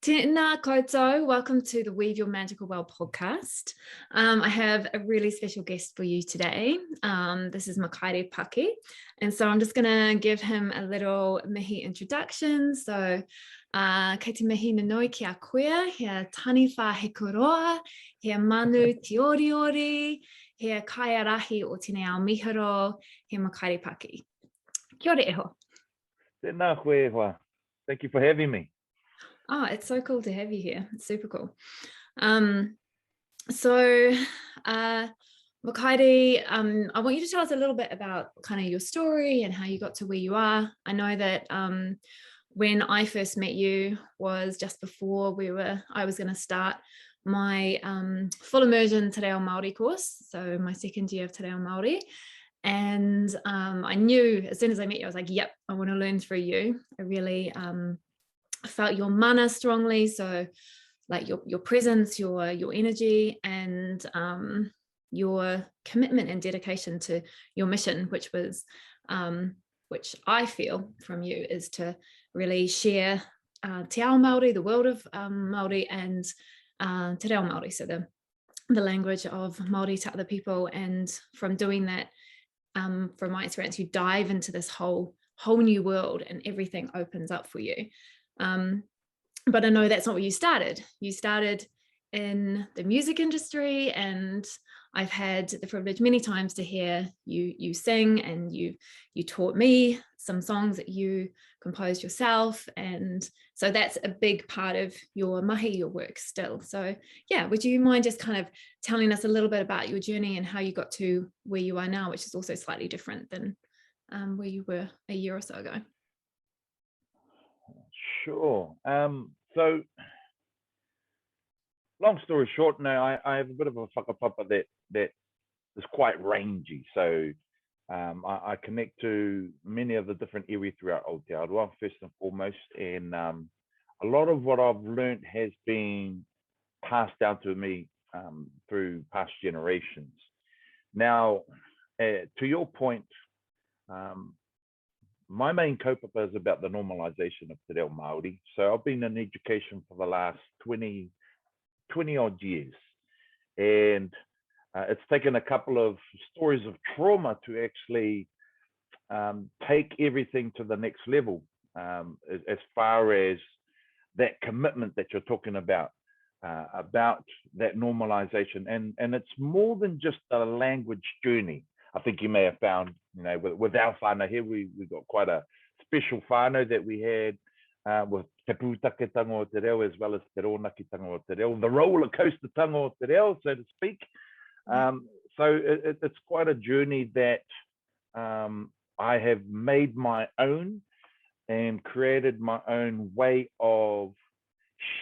Tēnā koutou, welcome to the Weave Your Magical World podcast. I have a really special guest for you today. This is Mikaere Paki, and so I'm just going to give him a little mihi introduction. So, kei te mihi nanoi ki a koea, he tani wha he koroa, he manu te oriori, he kaiarahi o tēnei ao mihiro, he Mikaere Paki. Kia ora eho. Tēnā koe hoa. Thank you for having me. Oh, it's so cool to have you here. It's super cool. Makaere, I want you to tell us a little bit about kind of your story and how you got to where you are. I know that when I first met you was just before I was going to start my full immersion Te Reo Māori course, so my second year of Te Reo Māori. And I knew as soon as I met you, I was like, yep, I want to learn through you. I really felt your mana strongly, so like your presence, your energy, and your commitment and dedication to your mission, which I feel from you is to really share Te Ao Māori, the world of Māori, and Te Reo Māori, so the language of Māori to other people. And from doing that, from my experience, you dive into this whole new world and everything opens up for you. But I know that's not where you started. You started in the music industry, and I've had the privilege many times to hear you sing, and you taught me some songs that you composed yourself, and so that's a big part of your mahi, your work still. So yeah, would you mind just kind of telling us a little bit about your journey and how you got to where you are now, which is also slightly different than where you were a year or so ago? Sure. So, long story short, now I have a bit of a whakapapa that is quite rangy. So, I connect to many of the different iwi throughout Aotearoa, first and foremost, and a lot of what I've learned has been passed down to me through past generations. Now, to your point, my main kaupapa is about the normalization of Te Reo Māori. So I've been in education for the last 20 odd years. And it's taken a couple of stories of trauma to actually take everything to the next level, as far as that commitment that you're talking about that normalization. And it's more than just a language journey. I think you may have found, with our whānau here, we got quite a special whānau that we had with te pūtaketanga o te reo, as well as te ronakitanga o te reo, the roller coaster tanga o te reo, so to speak. So it's quite a journey that I have made my own and created my own way of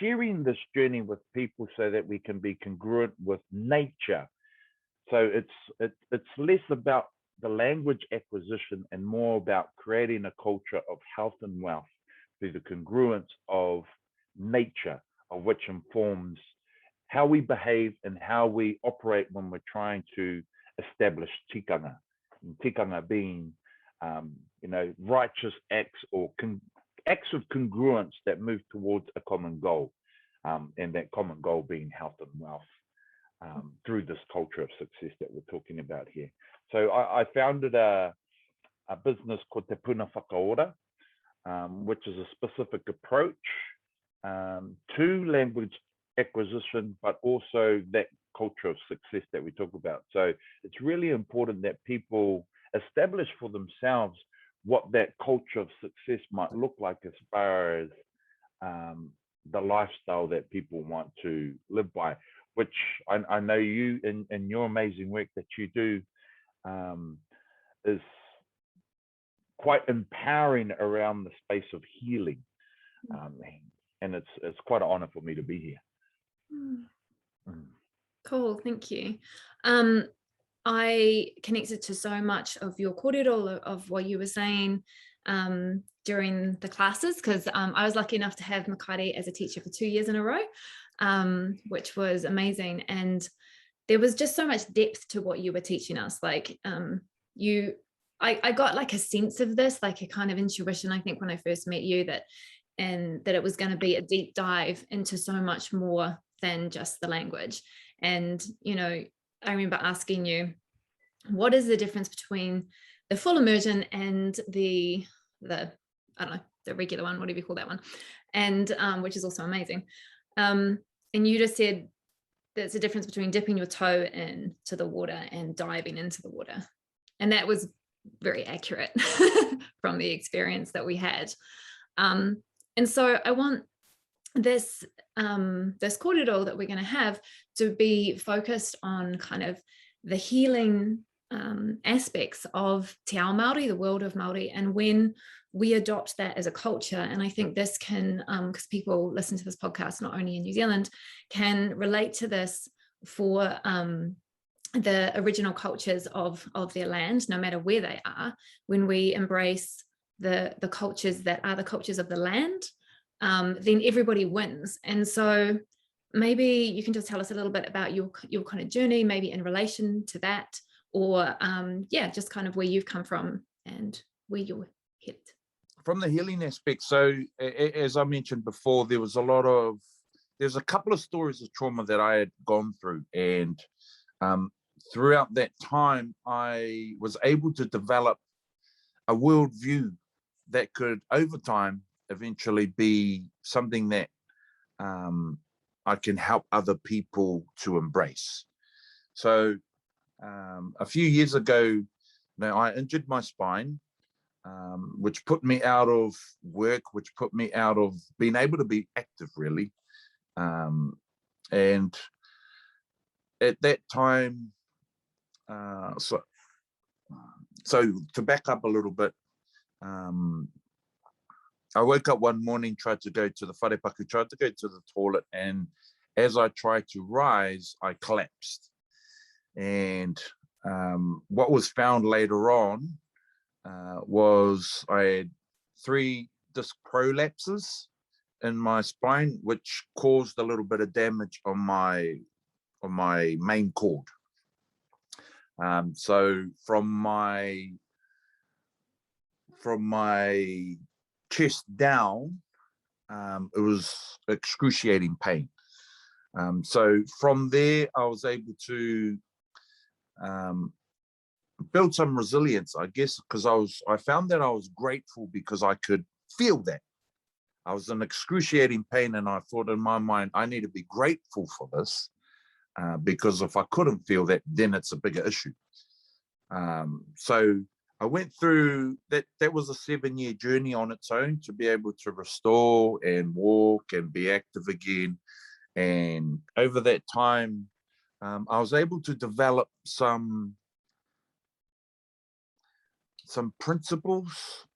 sharing this journey with people so that we can be congruent with nature. So it's less about the language acquisition and more about creating a culture of health and wealth through the congruence of nature, of which informs how we behave and how we operate when we're trying to establish tikanga. And tikanga being, righteous acts or acts of congruence that move towards a common goal, and that common goal being health and wealth. Through this culture of success that we're talking about here. So I founded a business called Te Puna Whakaora, which is a specific approach to language acquisition, but also that culture of success that we talk about. So it's really important that people establish for themselves what that culture of success might look like, as far as the lifestyle that people want to live by, which I know you and your amazing work that you do is quite empowering around the space of healing. And it's quite an honor for me to be here. Cool, thank you. I connected to so much of your kōrero, of what you were saying during the classes, because I was lucky enough to have Mikaere as a teacher for 2 years in a row. Which was amazing, and there was just so much depth to what you were teaching us. Like I got like a sense of this, like a kind of intuition, I think, when I first met you, that and that it was going to be a deep dive into so much more than just the language. And, you know, I remember asking you, what is the difference between the full immersion and the I don't know, the regular one, whatever you call that one, and which is also amazing. And you just said there's a difference between dipping your toe into the water and diving into the water. And that was very accurate from the experience that we had. And so I want this kōrero that we're going to have to be focused on kind of the healing aspects of Te Ao Māori, the world of Māori, and when we adopt that as a culture. And I think this can, because people listen to this podcast not only in New Zealand, can relate to this for the original cultures of their land, no matter where they are. When we embrace the cultures that are the cultures of the land, then everybody wins. And so maybe you can just tell us a little bit about your kind of journey, maybe in relation to that, or just kind of where you've come from and where you're headed. From the healing aspect, so as I mentioned before, there's a couple of stories of trauma that I had gone through, and throughout that time, I was able to develop a worldview that could, over time, eventually be something that I can help other people to embrace. So a few years ago, now I injured my spine, which put me out of work, which put me out of being able to be active, really. And at that time, so to back up a little bit, I woke up one morning, tried to go to the wharepaku, tried to go to the toilet, and as I tried to rise, I collapsed. And what was found later on was I had 3 disc prolapses in my spine, which caused a little bit of damage on my main cord. So from my chest down, it was excruciating pain. So from there, I was able to build some resilience, I guess, because I found that I was grateful because I could feel that. I was in excruciating pain, and I thought in my mind, I need to be grateful for this, because if I couldn't feel that, then it's a bigger issue. So I went through that. That was a 7-year journey on its own to be able to restore and walk and be active again. And over that time, I was able to develop some principles.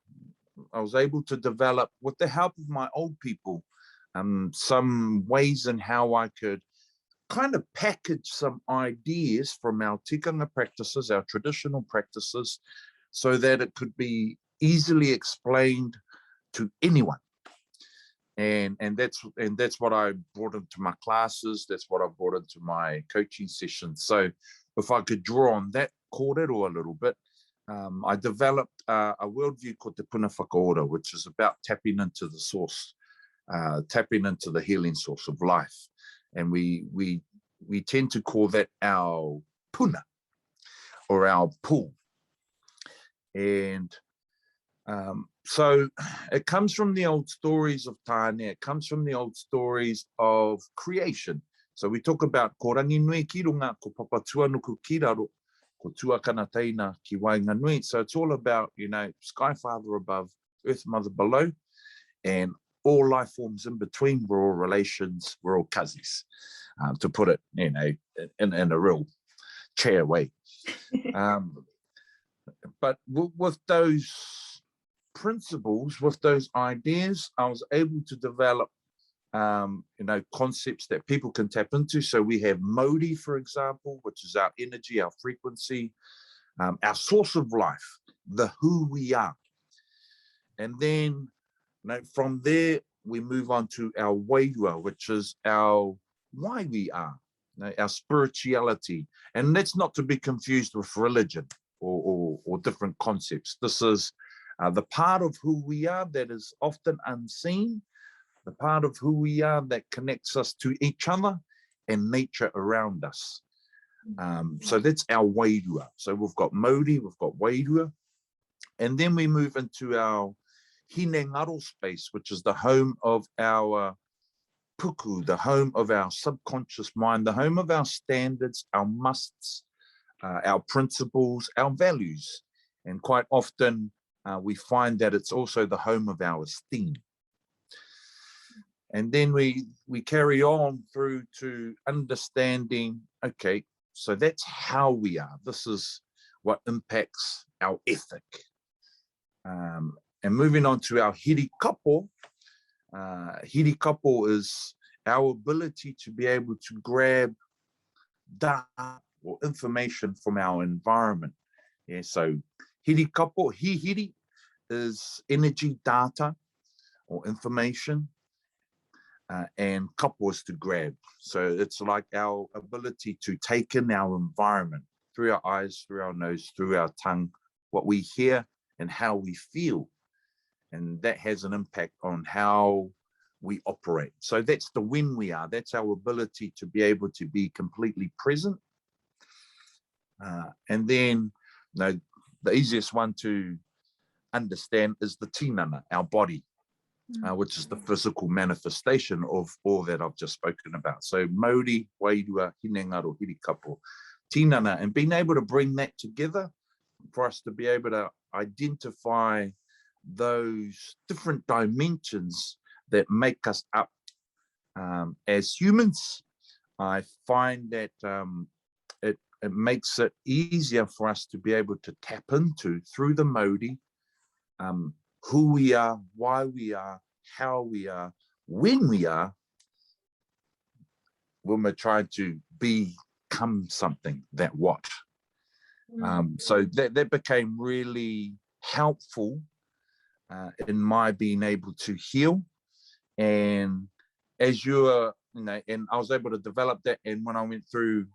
I was able to develop, with the help of my old people, some ways in how I could kind of package some ideas from our tikanga practices, our traditional practices, so that it could be easily explained to anyone. And that's what I brought into my classes. That's what I brought into my coaching sessions. So if I could draw on that kōrero a little bit, I developed a worldview called Te Puna Whakaora, which is about tapping into the source, tapping into the healing source of life. And we tend to call that our puna, or our pool. And so it comes from the old stories of tāne, it comes from the old stories of creation. So we talk about ko rangi nui ki runga, ko papa tuanuku ki raro, ko tuakana teina ki wainga nui. So it's all about, Sky Father above, Earth Mother below, and all life forms in between. We're all relations, we're all cousins, to put it, in a real chair way. But with those principles, with those ideas, I was able to develop, concepts that people can tap into. So we have Mauri, for example, which is our energy, our frequency, our source of life, the who we are. And then, from there, we move on to our wairua, which is our why we are, our spirituality. And that's not to be confused with religion or different concepts. This is the part of who we are that is often unseen, the part of who we are that connects us to each other and nature around us. So that's our wairua. So we've got Maori, we've got wairua, and then we move into our hine ngaro space, which is the home of our puku, the home of our subconscious mind, the home of our standards, our musts, our principles, our values. And quite often we find that it's also the home of our esteem. And then we carry on through to understanding, okay, so that's how we are. This is what impacts our ethic. And moving on to our hiri kapo. Hiri kapo is our ability to be able to grab data or information from our environment. Yeah, so hiri kapo, hiri is energy, data or information, and kapo is to grab. So it's like our ability to take in our environment through our eyes, through our nose, through our tongue, what we hear and how we feel. And that has an impact on how we operate. So that's the when we are. That's our ability to be able to be completely present. And then, the easiest one to understand is the tinana, our body, which is the physical manifestation of all that I've just spoken about. So Maori, wairua, hine ngaro, hiri kapo, tinana, and being able to bring that together for us to be able to identify those different dimensions that make us up as humans. I find that it makes it easier for us to be able to tap into, through the Maori, who we are, why we are, how we are, when we're trying to become something, that what. So that became really helpful in my being able to heal. And as you are, and I was able to develop that. And when I went through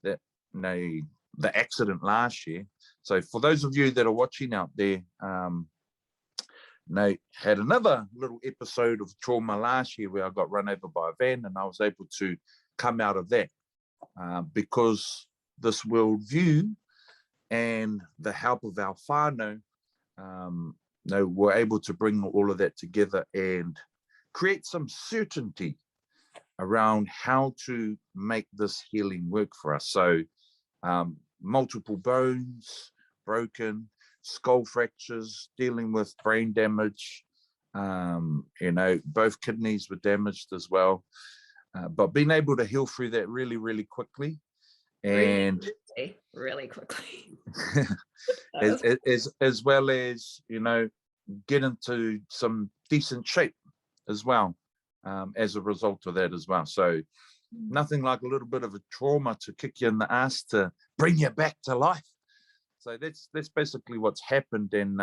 that, the accident last year. So for those of you that are watching out there, had another little episode of trauma last year where I got run over by a van, and I was able to come out of that because this worldview and the help of our whānau, we're able to bring all of that together and create some certainty around how to make this healing work for us. So multiple bones broken, skull fractures, dealing with brain damage, both kidneys were damaged as well, but being able to heal through that really, really quickly. And really quickly. as well as, get into some decent shape as well, as a result of that as well. So nothing like a little bit of a trauma to kick you in the ass to bring you back to life. So that's basically what's happened. And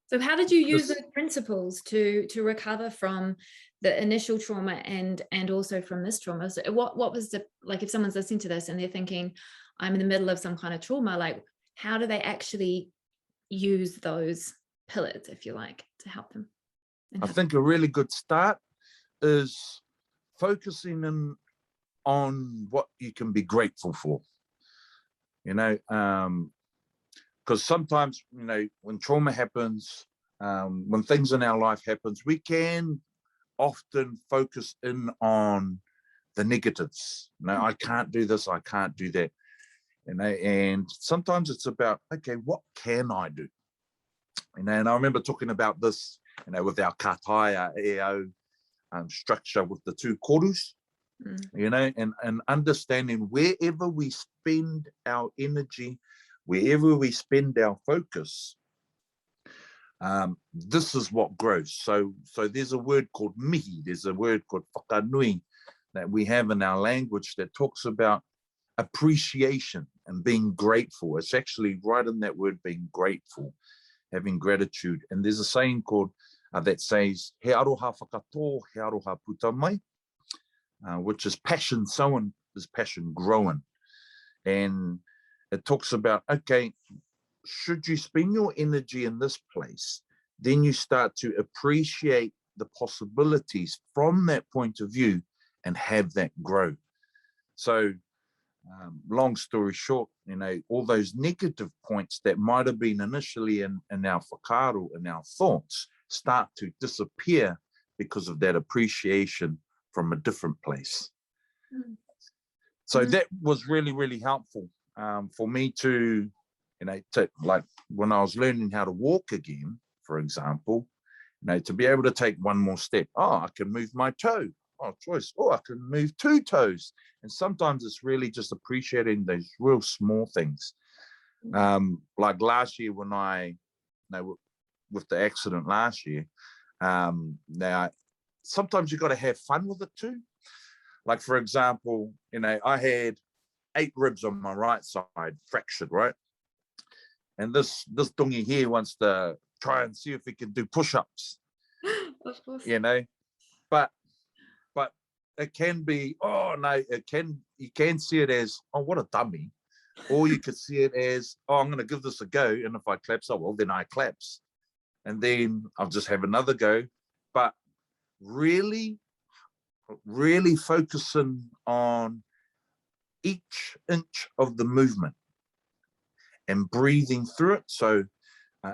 so how did you use those principles to recover from the initial trauma and also from this trauma? So what was the, like, if someone's listening to this and they're thinking, I'm in the middle of some kind of trauma, like, how do they actually use those pillars, if you like, to help them? I think a really good start is focusing in on what you can be grateful for, because sometimes, when trauma happens, when things in our life happens, we can often focus in on the negatives. I can't do this, I can't do that. And sometimes it's about, okay, what can I do? And I remember talking about this, with our kataia EO structure with the two korus, and understanding wherever we spend our energy, wherever we spend our focus, this is what grows. So there's a word called mihi, there's a word called whakanui that we have in our language that talks about appreciation and being grateful. It's actually right in that word, being grateful, having gratitude. And there's a saying called that says, he aroha whakato, he aroha puta mai, which is passion sown is passion growing. And it talks about, okay, should you spend your energy in this place, then you start to appreciate the possibilities from that point of view and have that grow. So long story short, you know, all those negative points that might have been initially in our whakaaro, in our thoughts, start to disappear because of that appreciation from a different place. So that was really, really helpful for me to, you know, like when I was learning how to walk again, for example, you know, to be able to take one more step. Oh, I can move my toe. Oh, choice. Oh, I can move 2 toes. And sometimes it's really just appreciating those real small things. Like last year when I, you know, with the accident last year, now sometimes you got to have fun with it too. Like, for example, you know, I had 8 ribs on my right side fractured, right? And this dungy here wants to try and see if he can do push-ups. Of course. You know, but it can be, oh no, you can see it as, oh, what a dummy. Or you could see it as, oh, I'm going to give this a go. And if I collapse, oh, well, then I collapse. And then I'll just have another go. But really, really focusing on each inch of the movement and breathing through it. So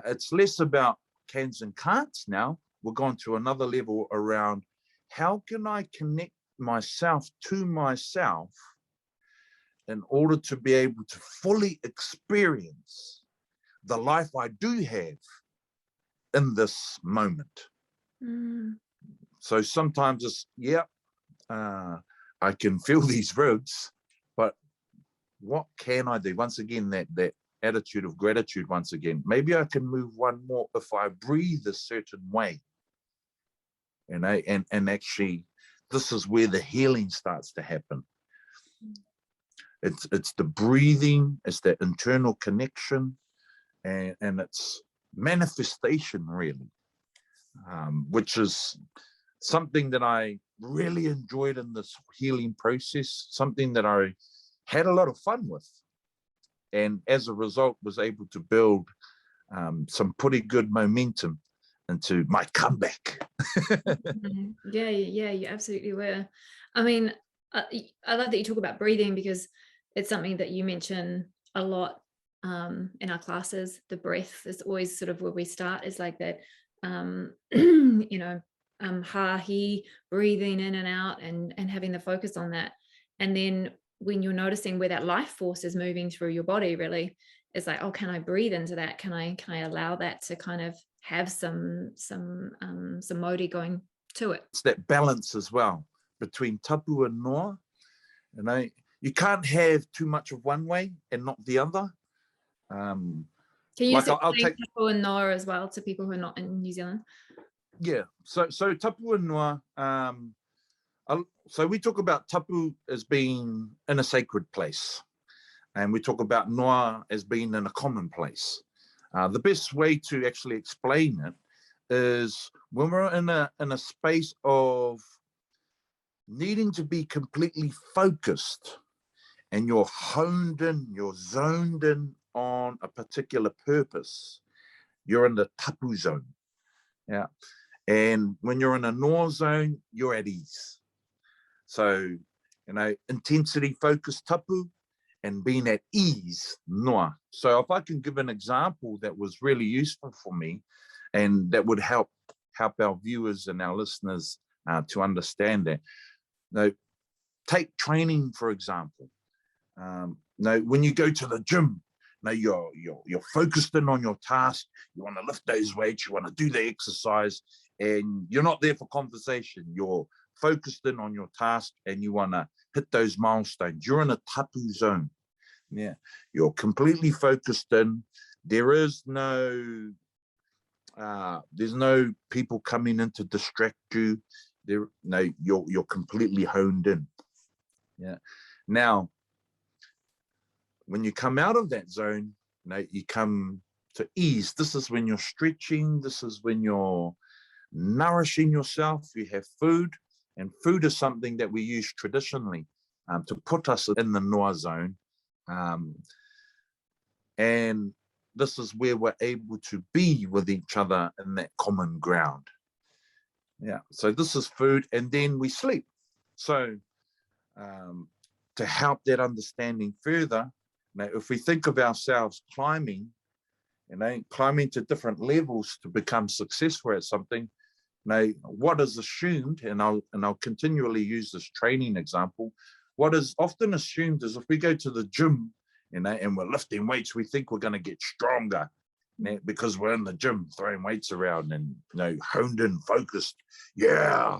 it's less about cans and can'ts now. We're going to another level around how can I connect myself to myself in order to be able to fully experience the life I do have in this moment. So sometimes it's, I can feel these ribs, but what can I do? Once again, that attitude of gratitude, once again, maybe I can move one more if I breathe a certain way, you know, and actually, this is where the healing starts to happen. It's the breathing, it's that internal connection, and it's manifestation, really, which is something that I really enjoyed in this healing process, something that I had a lot of fun with. And as a result, was able to build some pretty good momentum into my comeback. Yeah, you absolutely were. I mean, I love that you talk about breathing, because it's something that you mention a lot in our classes. The breath is always sort of where we start, is like that, you know, ha-hi, breathing in and out, and having the focus on that. And then when you're noticing where that life force is moving through your body, really, it's like, oh, can I breathe into that? Can I allow that to kind of have some Maori going to it? It's that balance as well between tapu and noa. You know, you can't have too much of one way and not the other. Can you like explain I'll take tapu and noa as well to people who are not in New Zealand? Yeah, so tapu and noa. So we talk about tapu as being in a sacred place, and we talk about noa as being in a common place. The best way to actually explain it is when we're in a space of needing to be completely focused, and you're honed in, you're zoned in on a particular purpose, you're in the tapu zone. Yeah. And when you're in a noa zone, you're at ease. So, you know, intensity focused tapu and being at ease noa. So if I can give an example that was really useful for me, and that would help our viewers and our listeners to understand that. Now, take training, for example. Now, when you go to the gym, now you're focused in on your task. You want to lift those weights, you want to do the exercise, and you're not there for conversation. You're focused in on your task, and you want to hit those milestones. You're in a tapu zone. Yeah, you're completely focused in. There is no, there's no people coming in to distract you. No, you're completely honed in. Yeah. Now, when you come out of that zone, you come to ease. This is when you're stretching. This is when you're nourishing yourself. You have food, and food is something that we use traditionally to put us in the noa zone. And this is where we're able to be with each other in that common ground. Yeah, so this is food, and then we sleep. So to help that understanding further, if we think of ourselves climbing, climbing to different levels to become successful at something, what is assumed, and I'll continually use this training example, what is often assumed is if we go to the gym, and we're lifting weights, we think we're going to get stronger, because we're in the gym throwing weights around and honed in, focused. Yeah.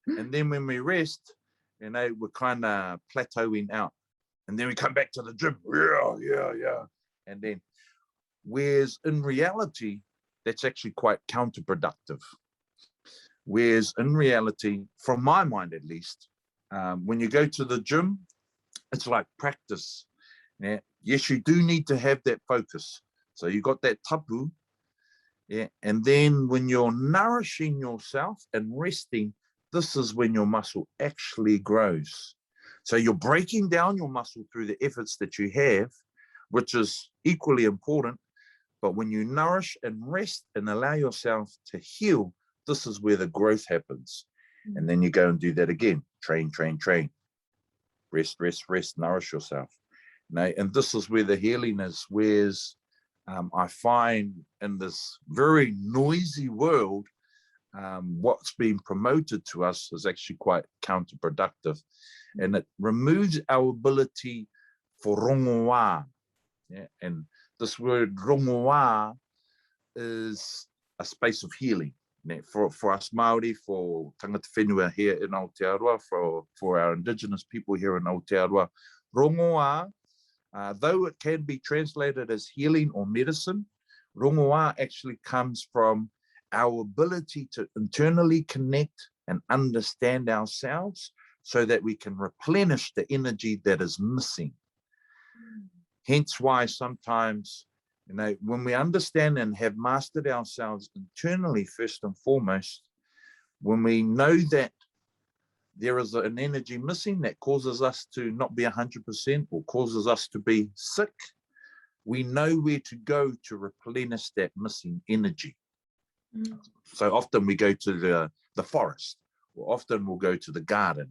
And then when we rest, we're kind of plateauing out. And then we come back to the gym. Yeah. And then, whereas in reality, that's actually quite counterproductive. Whereas in reality, from my mind at least, when you go to the gym, it's like practice. Yes, you do need to have that focus. So you got that tapu, and then when you're nourishing yourself and resting, this is when your muscle actually grows. So you're breaking down your muscle through the efforts that you have, which is equally important. But when you nourish and rest and allow yourself to heal, this is where the growth happens. And then you go and do that again. Train. Rest, nourish yourself. And this is where the healing is. Whereas I find in this very noisy world, what's being promoted to us is actually quite counterproductive. And it removes our ability for rongoā. And this word rongoā is a space of healing. For us Maori, for tangata whenua here in Aotearoa, for our indigenous people here in Aotearoa, rongoā, though it can be translated as healing or medicine, rongoā actually comes from our ability to internally connect and understand ourselves so that we can replenish the energy that is missing. Hence why sometimes, when we understand and have mastered ourselves internally first and foremost, when we know that there is an energy missing that causes us to not be 100% or causes us to be sick, we know where to go to replenish that missing energy. So often we go to the forest, or often we'll go to the garden,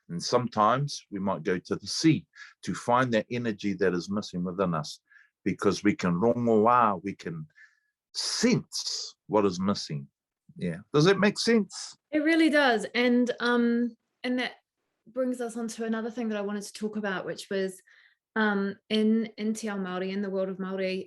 and sometimes we might go to the sea to find that energy that is missing within us, because we can rongoā, we can sense what is missing. Yeah, does it make sense? It really does. And that brings us on to another thing that I wanted to talk about, which was in Te Reo Māori, in the world of Māori,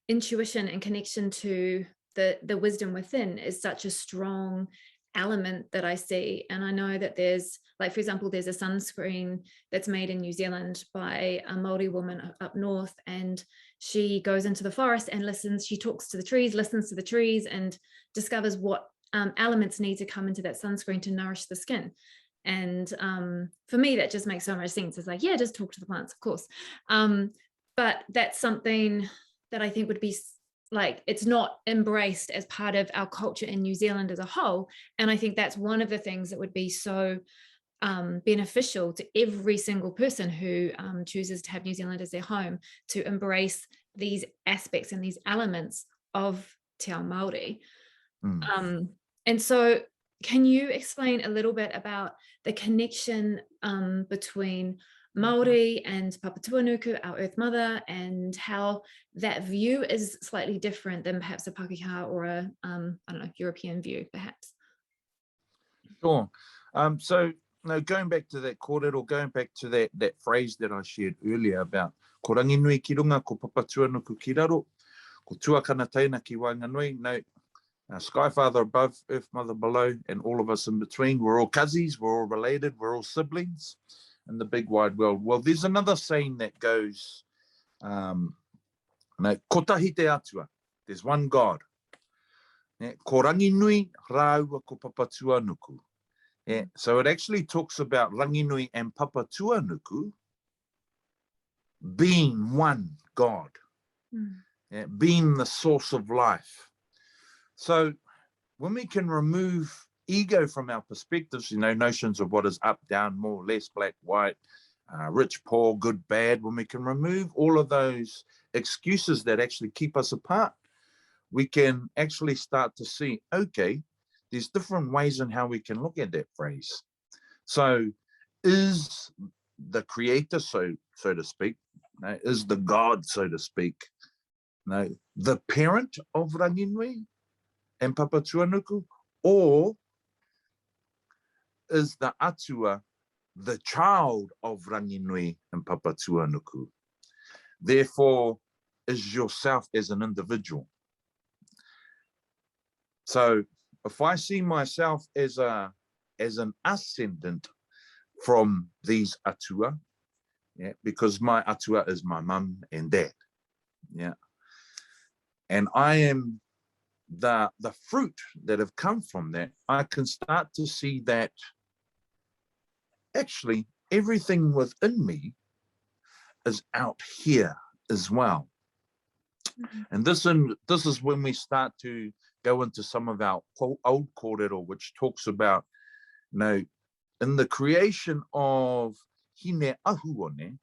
intuition and connection to the wisdom within is such a strong element that I see. And I know that there's, like, for example, there's a sunscreen that's made in New Zealand by a Māori woman up north, and she goes into the forest and listens, she talks to the trees, listens to the trees, and discovers what elements need to come into that sunscreen to nourish the skin. And for me, that just makes so much sense. It's like, yeah, just talk to the plants, of course. But that's something that I think would be like, it's not embraced as part of our culture in New Zealand as a whole. And I think that's one of the things that would be so beneficial to every single person who chooses to have New Zealand as their home, to embrace these aspects and these elements of Te Reo Māori. And so can you explain a little bit about the connection between Māori and Papatuanuku, our Earth Mother, and how that view is slightly different than perhaps a Pākehā or a, I don't know, European view, perhaps? Sure. So now going back to that kōrero, going back to that phrase that I shared earlier about ko rangi nui ki runga, ko Papatuanuku ki raro, ko tuakana teina ki wainga nui. No, Sky Father above, Earth Mother below, and all of us in between. We're all cousins, we're all related, we're all siblings in the big wide world. Well, there's another saying that goes, kotahi te atua, there's one God. Ko rangi nui, rāua ko Papatuanuku. So it actually talks about rangi nui and Papatuanuku being one God, being the source of life. So when we can remove ego from our perspectives, notions of what is up, down, more, less, black, white, rich, poor, good, bad, when we can remove all of those excuses that actually keep us apart, we can actually start to see, okay, there's different ways in how we can look at that phrase. So is the creator, so to speak, is the God, so to speak, the parent of Ranginui and Papatuanuku, or is the atua the child of Ranginui and Papatuanuku? Therefore, is yourself as an individual. So if I see myself as an ascendant from these atua, because my atua is my mum and dad, and I am the fruit that have come from that, I can start to see that actually everything within me is out here as well. And this is when we start to go into some of our old kōrero, which talks about, in the creation of hine ahuone,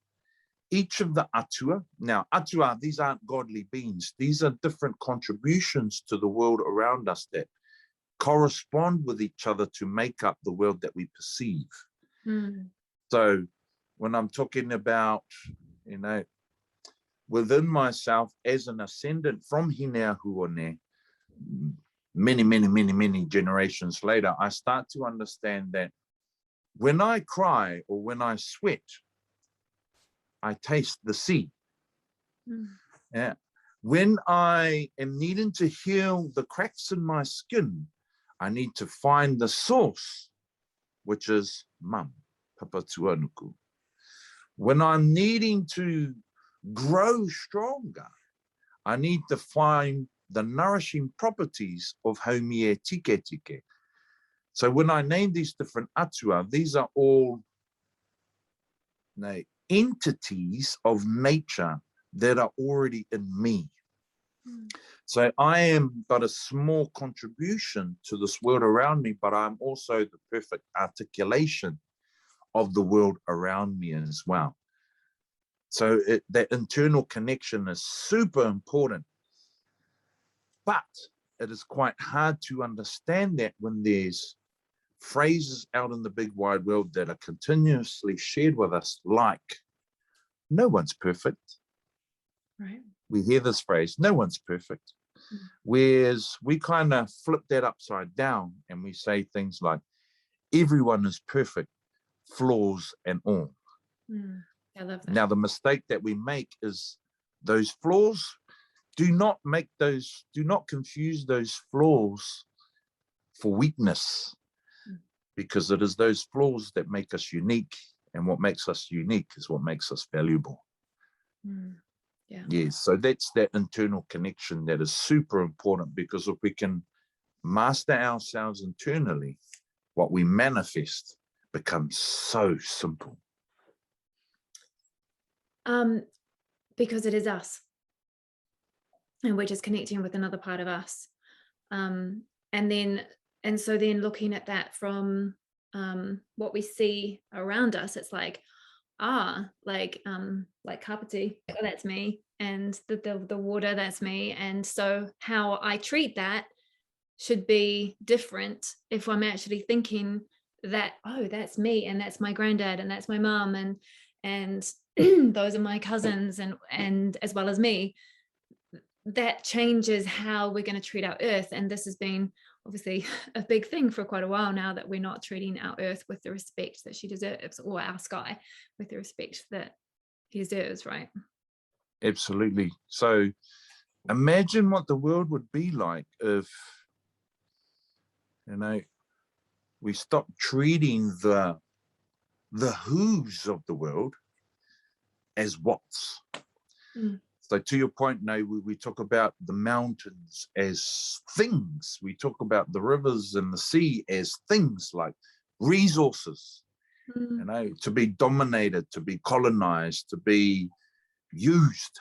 each of the atua, now atua, these aren't godly beings, these are different contributions to the world around us that correspond with each other to make up the world that we perceive. So when I'm talking about, within myself as an ascendant from hine ahuone, many generations later, I start to understand that when I cry or when I sweat, I taste the sea. When I am needing to heal the cracks in my skin, I need to find the source, which is mum, Papatuanuku. When I'm needing to grow stronger, I need to find the nourishing properties of Haumie Tike Tike. So when I name these different atua, these are all entities of nature that are already in me. So I am but a small contribution to this world around me, but I'm also the perfect articulation of the world around me as well. So that internal connection is super important. But it is quite hard to understand that when there's phrases out in the big wide world that are continuously shared with us, like, no one's perfect. Right. We hear this phrase, no one's perfect. Whereas we kind of flip that upside down and we say things like, everyone is perfect, flaws and all. I love that. Now, the mistake that we make is those flaws, do not confuse those flaws for weakness, because it is those flaws that make us unique, and what makes us unique is what makes us valuable. Yes, so that's that internal connection that is super important, because if we can master ourselves internally, what we manifest becomes so simple. Because it is us, and we're just connecting with another part of us. And so then looking at that from what we see around us, it's like, like kapiti, that's me, and the water, that's me. And so how I treat that should be different if I'm actually thinking that, oh, that's me, and that's my granddad, and that's my mom, and those are my cousins, and as well as me. That changes how we're going to treat our earth. And this has been obviously a big thing for quite a while now, that we're not treating our earth with the respect that she deserves, or our sky with the respect that he deserves, right? Absolutely. So imagine what the world would be like if, we stop treating the who's of the world as what's. So to your point, we talk about the mountains as things. We talk about the rivers and the sea as things, like resources, to be dominated, to be colonized, to be used.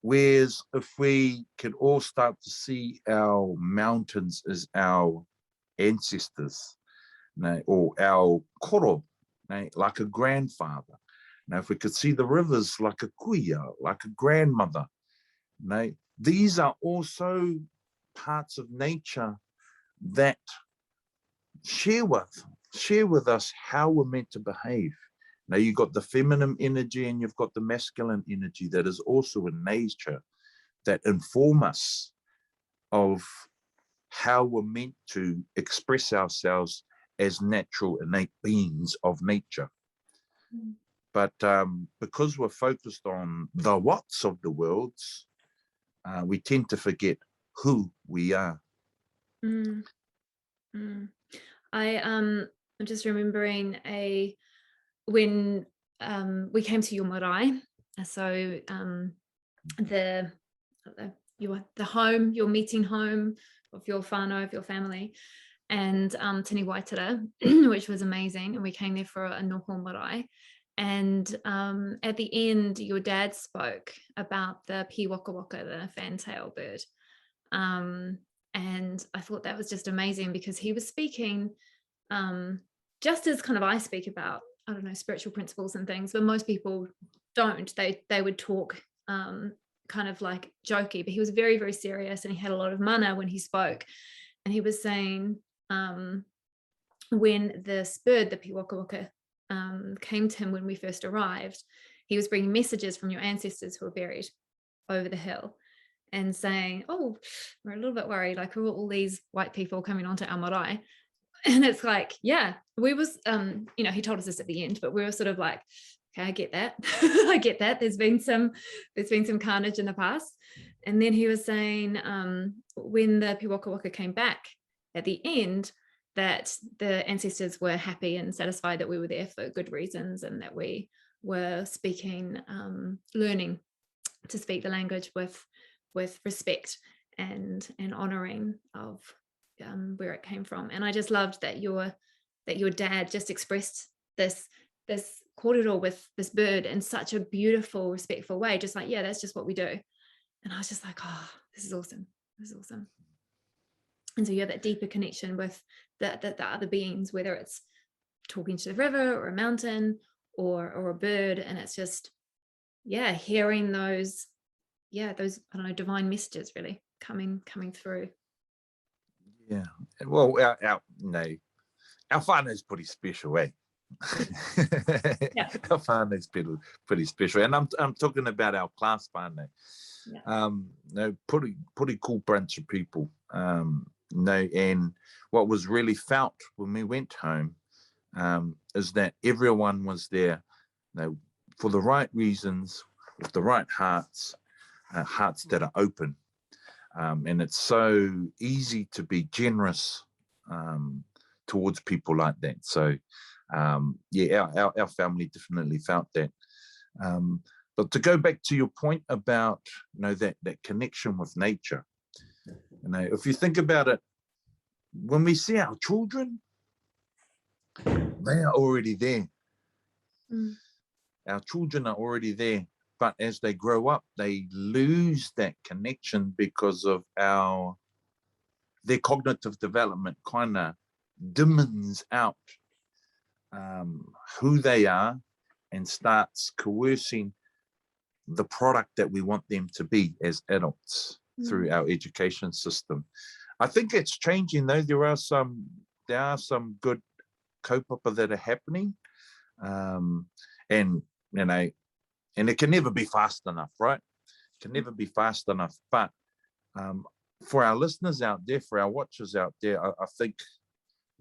Whereas if we could all start to see our mountains as our ancestors, or our koro, like a grandfather. Now, if we could see the rivers like a kuia, like a grandmother, these are also parts of nature that share with us how we're meant to behave. Now you've got the feminine energy and you've got the masculine energy that is also in nature that inform us of how we're meant to express ourselves as natural innate beings of nature. But because we're focused on the what's of the worlds, we tend to forget who we are. I'm just remembering when we came to your marae, so the home, your meeting home of your whānau, of your family, and Tini Waitara, which was amazing, and we came there for a noho marae. And at the end, your dad spoke about the pi waka waka, the fantail bird. And I thought that was just amazing, because he was speaking just as kind of I speak about, I don't know, spiritual principles and things, but most people don't. They would talk kind of like jokey, but he was very, very serious, and he had a lot of mana when he spoke. And he was saying when this bird, the pi waka waka, came to him when we first arrived, he was bringing messages from your ancestors who were buried over the hill, and saying, oh, we're a little bit worried, like, who are all these white people coming onto our marae? And it's like, yeah, we was, he told us this at the end, but we were sort of like, okay, I get that. I get that. There's been some carnage in the past. And then he was saying, when the pi waka waka came back at the end, that the ancestors were happy and satisfied that we were there for good reasons, and that we were speaking, learning to speak the language with respect and honoring of where it came from. And I just loved that your dad just expressed this kōrero with this bird in such a beautiful, respectful way, just like, yeah, that's just what we do. And I was just like, oh, this is awesome. And so you have that deeper connection with the other beings, whether it's talking to the river or a mountain or a bird, and it's just, yeah, hearing those I don't know, divine messages really coming through. Yeah, well, our whānau is pretty special, eh? Yeah. Our whānau is pretty special, and I'm talking about our class whānau. Yeah. Pretty cool bunch of people. And what was really felt when we went home is that everyone was there, for the right reasons, with the right hearts that are open. And it's so easy to be generous towards people like that. So our family definitely felt that. But to go back to your point about that connection with nature, if you think about it, when we see our children, they are already there. Our children are already there. But as they grow up, they lose that connection because of their cognitive development kind of dims out who they are, and starts coercing the product that we want them to be as adults through our education system. I think it's changing though. There are some good kaupapa that are happening, and it can never be fast enough, right? It can never be fast enough. But for our listeners out there, for our watchers out there, I think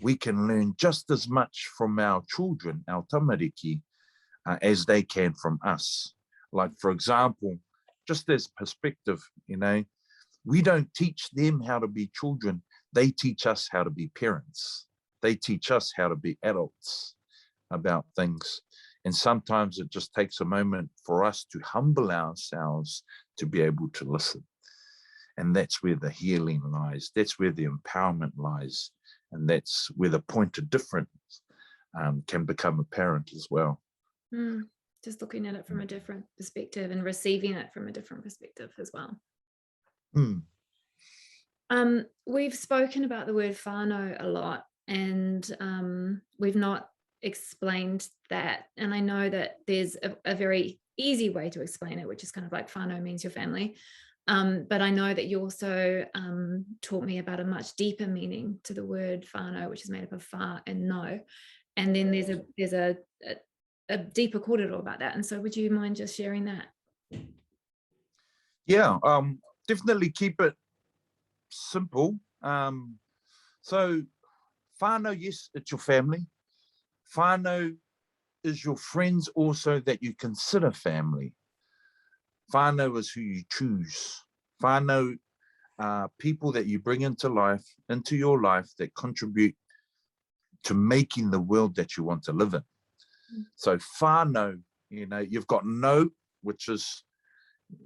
we can learn just as much from our children, our tamariki, as they can from us. Like, for example, just as perspective, we don't teach them how to be children. They teach us how to be parents. They teach us how to be adults about things. And sometimes it just takes a moment for us to humble ourselves to be able to listen. And that's where the healing lies. That's where the empowerment lies. And that's where the point of difference can become apparent as well. Just looking at it from a different perspective and receiving it from a different perspective as well. We've spoken about the word whānau a lot, and we've not explained that. And I know that there's a very easy way to explain it, which is kind of like whānau means your family. But I know that you also taught me about a much deeper meaning to the word whānau, which is made up of whā and no. And then there's a deeper kōrero about that. And so would you mind just sharing that? Yeah, definitely keep it simple. So whānau, yes, it's your family. Whānau is your friends also that you consider family. Whānau is who you choose. Whānau are people that you bring into your life that contribute to making the world that you want to live in. So whānau, you know, you've got no, which is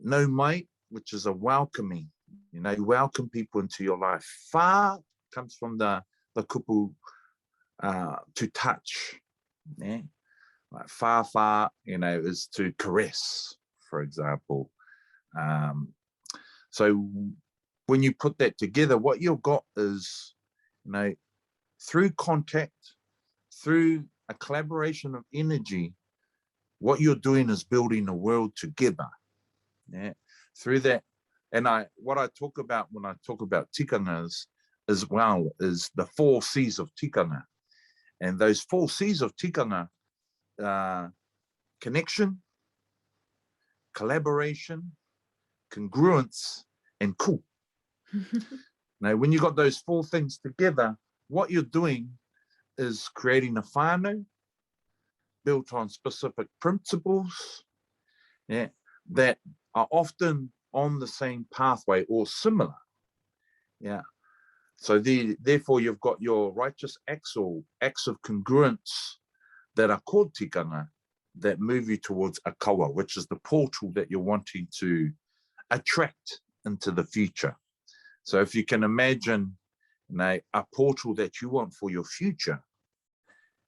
no mai, which is a welcoming. You know, you welcome people into your life. Whā comes from the kupu to touch. Yeah? Like whā, you know, is to caress, for example. So when you put that together, what you've got is, you know, through contact, through a collaboration of energy, what you're doing is building a world together. Yeah, through that. And what I talk about when I talk about tikangas as well is the 4 C's of tikanga. And those 4 C's of tikanga are connection, collaboration, congruence, and ku. Now, when you got those 4 things together, what you're doing is creating a whānau built on specific principles, yeah, that are often on the same pathway or similar. Yeah. So therefore, you've got your righteous acts or acts of congruence that are called tikanga that move you towards a kawa, which is the portal that you're wanting to attract into the future. So if you can imagine, you know, a portal that you want for your future,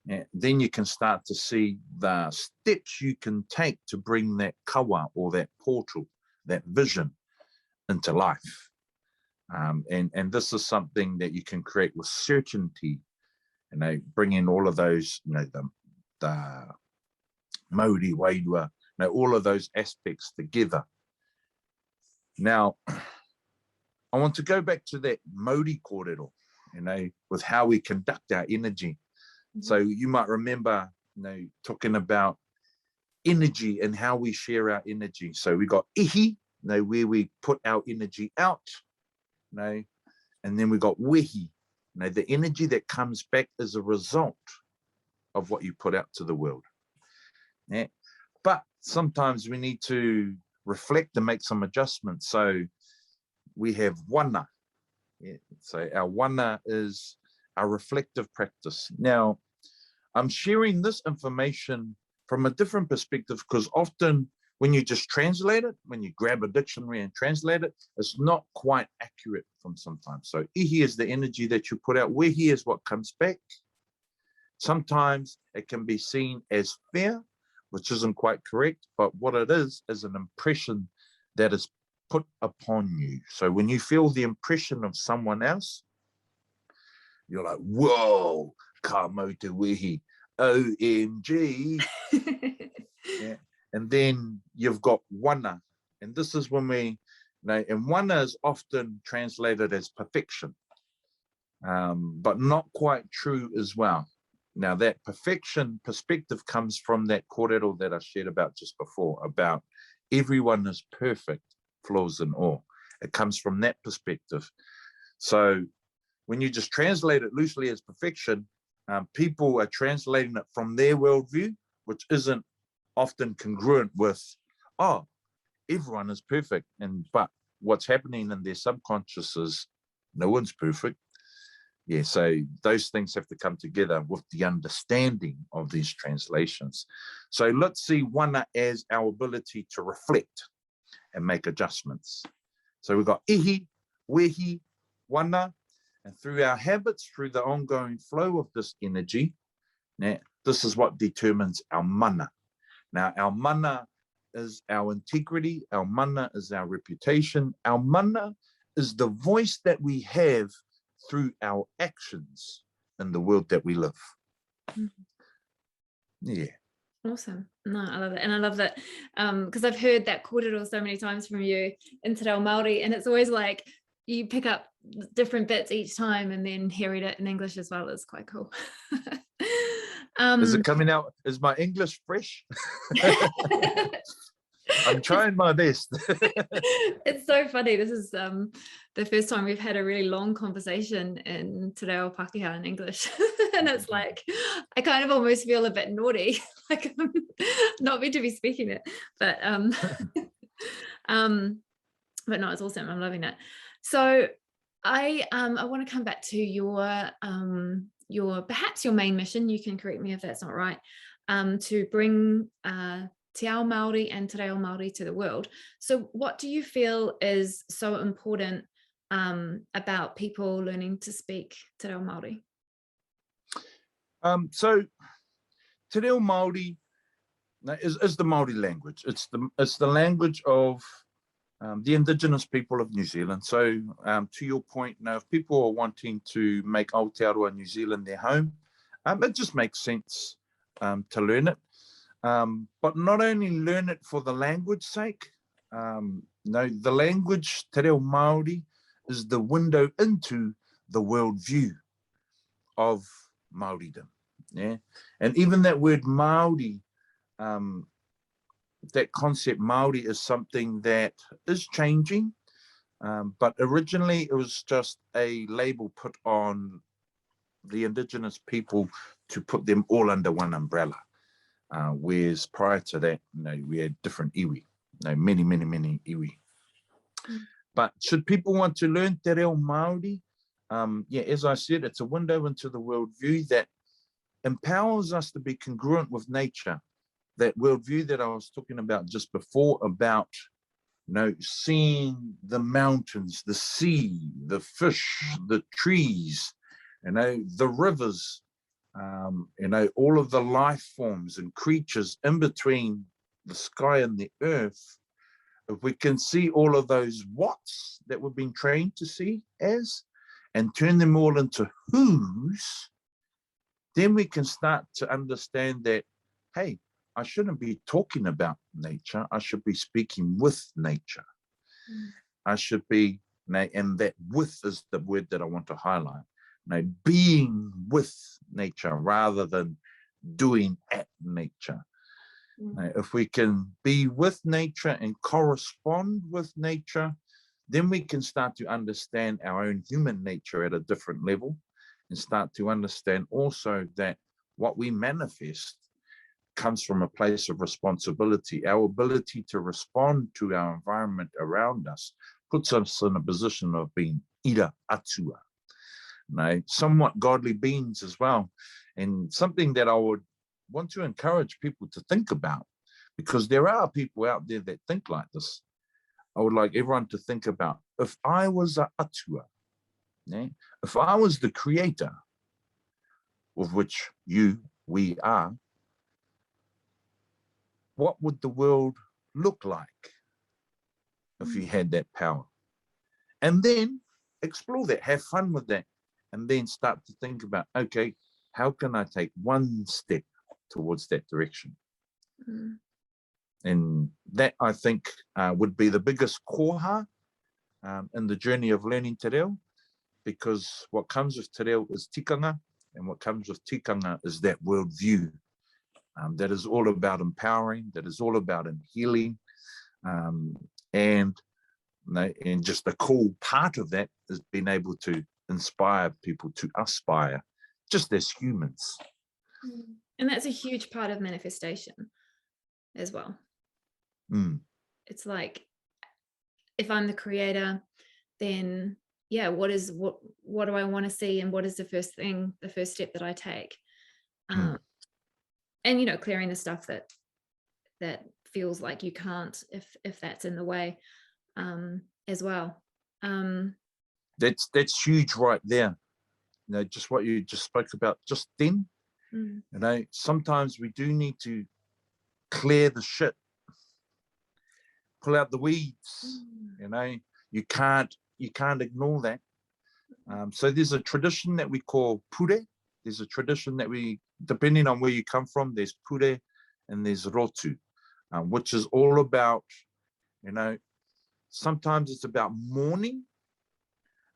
yeah, then you can start to see the steps you can take to bring that kawa or that portal, that vision into life. And this is something that you can create with certainty, you know, bring in all of those, you know, the Mauri, wairua, you know, all of those aspects together. Now, I want to go back to that Mauri kōrero, you know, with how we conduct our energy. So you might remember, you know, talking about energy and how we share our energy. So we got ihi, you know, where we put our energy out, you know, and then we got wehi, you know, the energy that comes back as a result of what you put out to the world. Yeah. But sometimes we need to reflect and make some adjustments. So we have wana. Yeah. So our wana is a reflective practice. Now, I'm sharing this information from a different perspective because often when you just translate it, when you grab a dictionary and translate it, it's not quite accurate from sometimes. So ihi is the energy that you put out. Wehi is what comes back. Sometimes it can be seen as fear, which isn't quite correct, but what it is an impression that is put upon you. So when you feel the impression of someone else, you're like, whoa, ka mau te wehi, OMG. Yeah. And then you've got wana. And this is when we, you know, and wana is often translated as perfection, but not quite true as well. Now that perfection perspective comes from that kōrero that I shared about just before, about everyone is perfect, flaws and all. It comes from that perspective. So when you just translate it loosely as perfection, people are translating it from their worldview, which isn't often congruent with, oh, everyone is perfect. But what's happening in their subconscious is no one's perfect. Yeah, so those things have to come together with the understanding of these translations. So let's see wana as our ability to reflect and make adjustments. So we've got ihi, wehi, wana, and through our habits, through the ongoing flow of this energy, now, this is what determines our mana. Now, our mana is our integrity, our mana is our reputation, our mana is the voice that we have through our actions in the world that we live. Yeah. Awesome. No, I love it. And I love that because I've heard that kōrero so many times from you in Te Reo Māori, and it's always like you pick up different bits each time and then hearing it in English as well is quite cool. Is it coming out? Is my English fresh? I'm trying my best. It's so funny. This is the first time we've had a really long conversation in Te Reo Pākehā in English. And it's like, I kind of almost feel a bit naughty, like I'm not meant to be speaking it. But but no, it's awesome. I'm loving it. So I want to come back to your perhaps your main mission. You can correct me if that's not right. To bring Te Ao Māori and Te Reo Māori to the world. So what do you feel is so important about people learning to speak Te Reo Māori? So Te Reo Māori is the Māori language. It's the language of the Indigenous people of New Zealand. So to your point, now if people are wanting to make Aotearoa New Zealand their home, it just makes sense to learn it. But not only learn it for the language sake, no, the language Te Reo Māori is the window into the worldview of Māoridom. Yeah, and even that word Māori, that concept Māori is something that is changing, but originally it was just a label put on the Indigenous people to put them all under one umbrella. Whereas prior to that, we had different iwi, many iwi. But should people want to learn Te Reo Māori, yeah, as I said, it's a window into the worldview that empowers us to be congruent with nature. That worldview that I was talking about just before, about seeing the mountains, the sea, the fish, the trees, the rivers, all of the life forms and creatures in between the sky and the earth. If we can see all of those whats that we've been trained to see as, and turn them all into whos, then we can start to understand that, hey, I shouldn't be talking about nature. I should be speaking with nature. I should be, and that with is the word that I want to highlight. Being with nature rather than doing at nature. If we can be with nature and correspond with nature, then we can start to understand our own human nature at a different level, and start to understand also that what we manifest comes from a place of responsibility. Our ability to respond to our environment around us puts us in a position of being ira atua, somewhat godly beings as well. And something that I would want to encourage people to think about, because there are people out there that think like this. I would like everyone to think about, if I was a atua, if I was the creator, of which we are, what would the world look like if you had that power? And then explore that, have fun with that, and then start to think about, okay, how can I take one step towards that direction? And that, I think, would be the biggest koha in the journey of learning Te Reo, because what comes with Te Reo is tikanga, and what comes with tikanga is that worldview that is all about empowering, that is all about healing, and just the cool part of that is being able to inspire people to aspire, just as humans. And that's a huge part of manifestation as well. It's like, if I'm the creator, then yeah, what do I want to see, and what is the first step that I take? And clearing the stuff that feels like you can't, if that's in the way, as well. That's huge right there. Just what you just spoke about just then. Sometimes we do need to clear the shit, pull out the weeds. You can't ignore that. So there's a tradition that we call pure. There's a tradition that depending on where you come from, there's pure and there's rotu, which is all about, you know, sometimes it's about mourning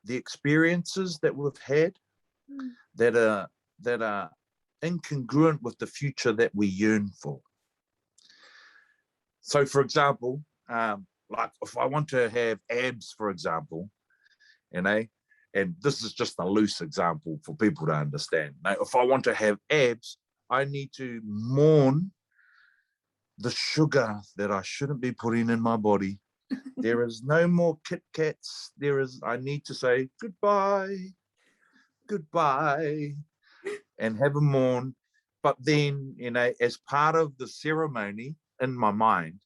the experiences that we've had that are incongruent with the future that we yearn for. So, for example, like if I want to have abs, for example, you know, and this is just a loose example for people to understand. Now, if I want to have abs, I need to mourn the sugar that I shouldn't be putting in my body. There is no more Kit Kats. I need to say goodbye, goodbye, and have a mourn. But then, you know, as part of the ceremony in my mind,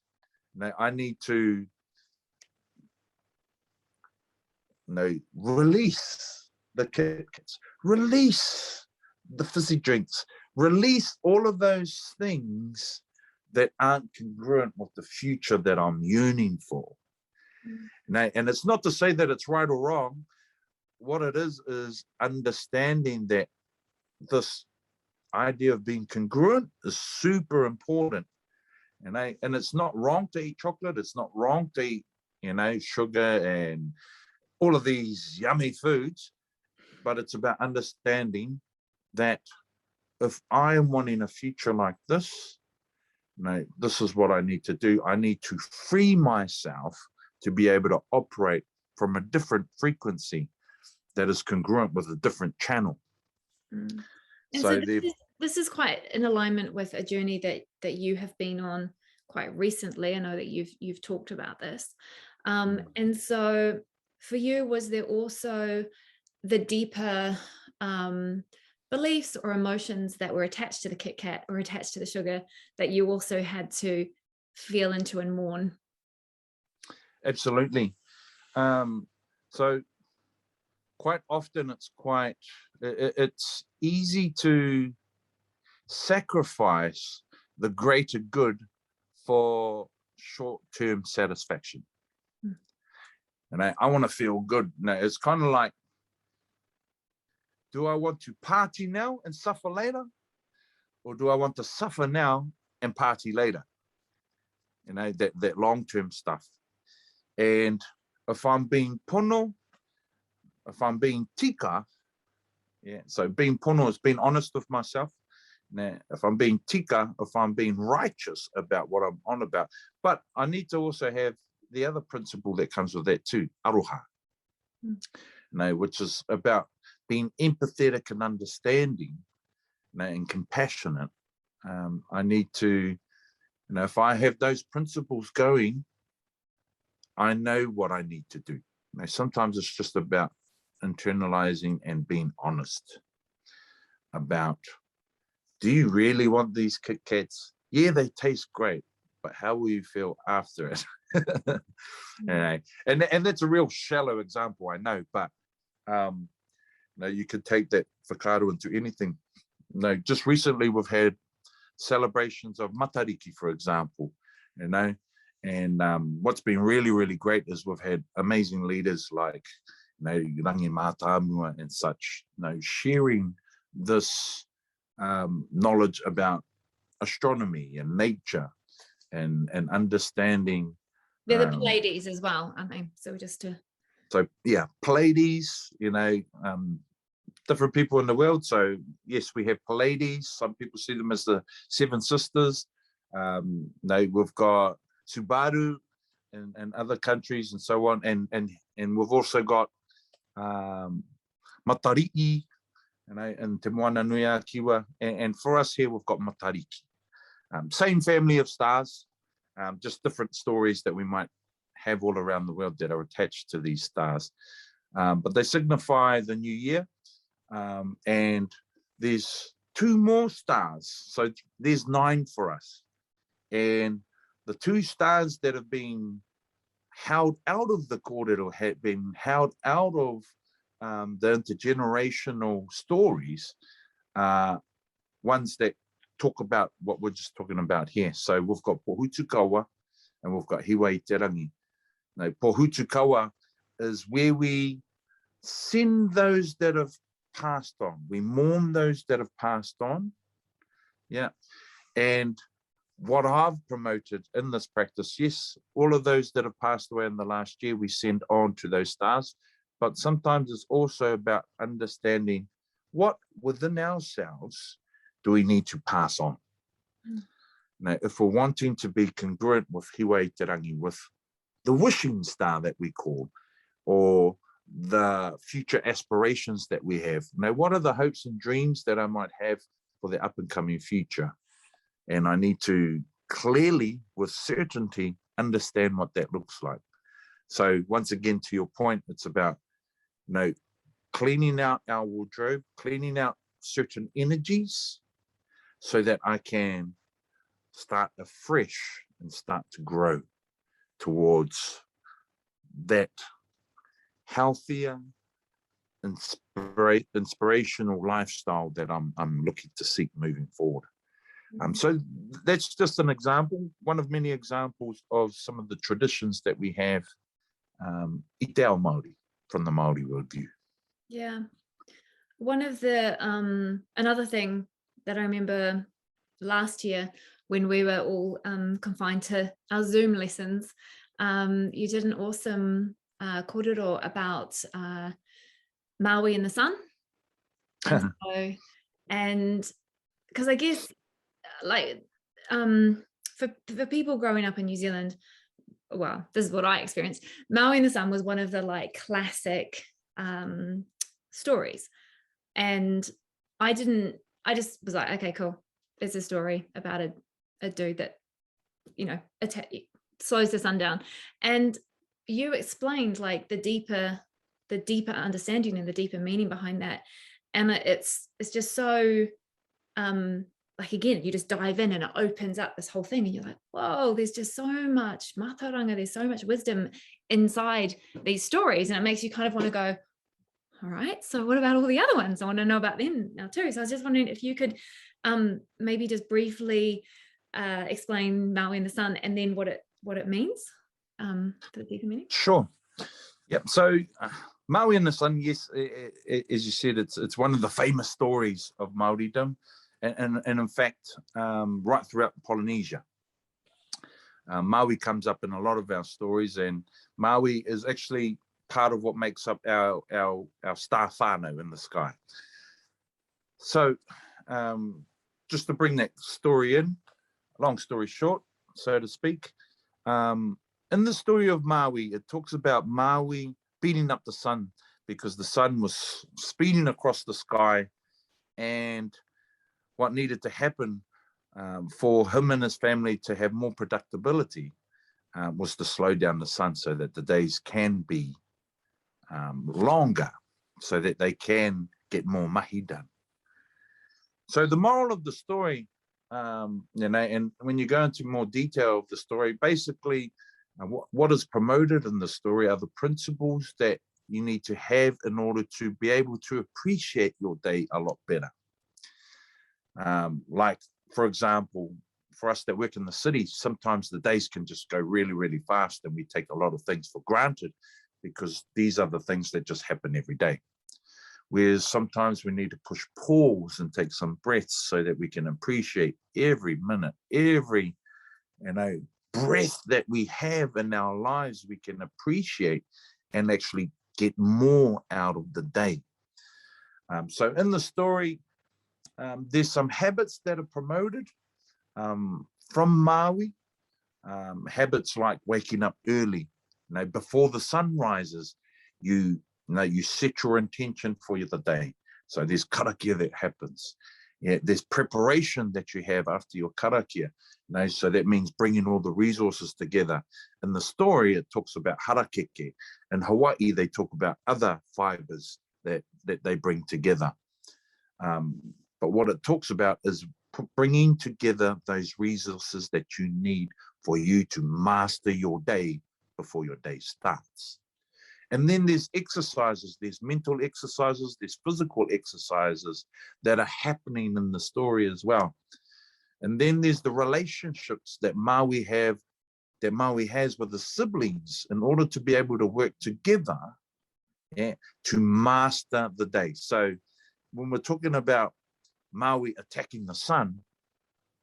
you know, I need to, you know, release the Kit Kats, release the fizzy drinks, release all of those things that aren't congruent with the future that I'm yearning for. Now, and it's not to say that it's right or wrong. What it is understanding that this idea of being congruent is super important. And it's not wrong to eat chocolate. It's not wrong to eat, you know, sugar and all of these yummy foods. But it's about understanding that if I am wanting a future like this, you know, this is what I need to do. I need to free myself to be able to operate from a different frequency that is congruent with a different channel. And so this is quite in alignment with a journey that you have been on quite recently. I know that you've talked about this. And so for you, was there also the deeper beliefs or emotions that were attached to the Kit Kat or attached to the sugar that you also had to feel into and mourn? Absolutely. So quite often it's easy to sacrifice the greater good for short-term satisfaction. And I want to feel good. Now, it's kind of like, do I want to party now and suffer later? Or do I want to suffer now and party later? You know, that long-term stuff. And if I'm being pono, if I'm being tika, yeah, so being pono is being honest with myself. Now, if I'm being tika, if I'm being righteous about what I'm on about, but I need to also have the other principle that comes with that too, aroha, you know, which is about being empathetic and understanding, you know, and compassionate. I need to, you know, if I have those principles going, I know what I need to do. You know, sometimes it's just about internalizing and being honest about, do you really want these Kit Kats? Yeah, they taste great, but how will you feel after it? And that's a real shallow example, I know, but you know, you could take that whakaaro into anything. You know, just recently we've had celebrations of matariki, for example, you know, and what's been really, really great is we've had amazing leaders like, you know, Rangi Mātāmua and such, you know, sharing this knowledge about astronomy and nature and understanding. They're the Pleiades as well, aren't they? So so yeah, Pleiades, you know, different people in the world. So yes, we have Pleiades. Some people see them as the Seven Sisters. You know, we've got Subaru and other countries and so on. And we've also got Matariki, you know, and Te Moana Nui a Kiwa. And for us here, we've got Matariki. Same family of stars, just different stories that we might have all around the world that are attached to these stars. But they signify the new year. And there's 2 more stars. So there's 9 for us. And the 2 stars that have been held out of the kōrero have been held out of the intergenerational stories, ones that talk about what we're just talking about here. So we've got Pohutukawa and we've got Hiwai Te Rangi. Now, Pohutukawa is where we send those that have passed on. We mourn those that have passed on. Yeah. And what I've promoted in this practice, yes, all of those that have passed away in the last year, we send on to those stars, but sometimes it's also about understanding what within ourselves do we need to pass on. Now, if we're wanting to be congruent with Hiwai Te Rangi, with the wishing star that we call, or the future aspirations that we have. Now, what are the hopes and dreams that I might have for the up and coming future? And I need to clearly, with certainty, understand what that looks like. So once again, to your point, it's about, cleaning out our wardrobe, cleaning out certain energies so that I can start afresh and start to grow towards that healthier, inspirational lifestyle that I'm looking to seek moving forward. So that's just an example, one of many examples of some of the traditions that we have I Te Reo Māori, from the Māori worldview. Yeah. One of the, another thing that I remember last year when we were all confined to our Zoom lessons, you did an awesome kōrero about Maui in the sun. And because I guess, like, for people growing up in New Zealand, well, this is what I experienced. Maui in the sun was one of the like classic stories, and I just was like, okay, cool. It's a story about a dude that, slows the sun down. And you explained like the deeper understanding and the deeper meaning behind that. And it's just so, like, again, you just dive in and it opens up this whole thing and you're like, whoa, there's just so much mātauranga, there's so much wisdom inside these stories. And it makes you kind of want to go, all right, so what about all the other ones? I want to know about them now too. So I was just wondering if you could maybe just briefly explain Maui in the sun and then what it means for the deeper meaning. Sure. Yep. So Maui in the sun, yes, as you said, it's one of the famous stories of Māoridom, and in fact, right throughout Polynesia. Maui comes up in a lot of our stories, and Maui is actually part of what makes up our star whānau in the sky. So just to bring that story in, long story short, so to speak, in the story of Maui, it talks about Maui beating up the sun because the sun was speeding across the sky, and what needed to happen for him and his family to have more productivity was to slow down the sun so that the days can be longer, so that they can get more mahi done. So the moral of the story, and when you go into more detail of the story, basically what is promoted in the story are the principles that you need to have in order to be able to appreciate your day a lot better. Like, for example, for us that work in the city, sometimes the days can just go really, really fast, and we take a lot of things for granted because these are the things that just happen every day. Whereas sometimes we need to push pause and take some breaths so that we can appreciate every minute, every, breath that we have in our lives, we can appreciate and actually get more out of the day. So in the story, there's some habits that are promoted from Maui, habits like waking up early. Before the sun rises, you set your intention for the day. So there's karakia that happens. Yeah, there's preparation that you have after your karakia. So that means bringing all the resources together. In the story, it talks about harakeke. In Hawaii, they talk about other fibers that they bring together. But what it talks about is bringing together those resources that you need for you to master your day before your day starts. And then there's exercises, there's mental exercises, there's physical exercises that are happening in the story as well. And then there's the relationships that Maui has with the siblings in order to be able to work together, to master the day. So when we're talking about Maui attacking the sun,